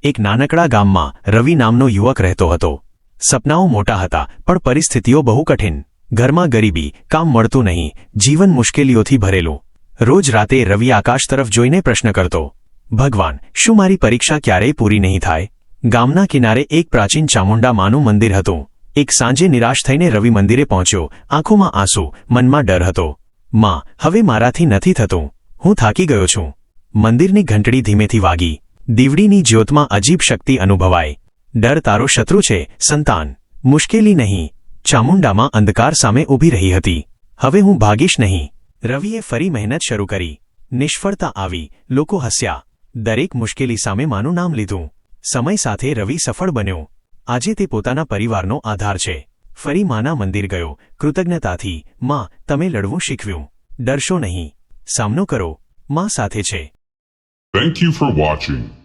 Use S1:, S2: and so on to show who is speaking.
S1: એક નાનકડા ગામમાં રવિ નામનો યુવક રહેતો હતો. સપનાઓ મોટા હતા, પણ પરિસ્થિતિઓ બહુ કઠિન. ઘરમાં ગરીબી, કામ મળતું નહીં, જીવન મુશ્કેલીઓથી ભરેલું. રોજ રાતે રવિ આકાશ તરફ જોઈને પ્રશ્ન કરતો, ભગવાન, શું મારી પરીક્ષા ક્યારેય પૂરી નહીં થાય? ગામના કિનારે એક પ્રાચીન ચામુંડા માનું મંદિર હતું. એક સાંજે નિરાશ થઈને રવિ મંદિરે પહોંચ્યો. આંખોમાં આંસુ, મનમાં ડર હતો. માં, હવે મારાથી નથી થતું. હું થાકી ગયો છું. મંદિરની ઘંટડી ધીમેથી વાગી. દીવડીની જ્યોતમાં અજીબ શક્તિ અનુભવાઈ. ડર તારો શત્રુ છે, સંતાન. મુશ્કેલી નહીં. ચામુંડામાં અંધકાર સામે ઊભી રહી હતી. હવે હું ભાગીશ નહીં. રવિએ ફરી મહેનત શરૂ કરી. નિષ્ફળતા આવી, લોકો હસ્યા. દરેક મુશ્કેલી સામે માનું નામ લીધું. સમય સાથે રવિ સફળ બન્યો. આજે તે પોતાના પરિવારનો આધાર છે. ફરી માના મંદિર ગયો, કૃતજ્ઞતાથી, માં, તમે લડવું શીખવ્યું. ડરશો નહીં. સામનો કરો. માં સાથે છે.
S2: Thank you for watching.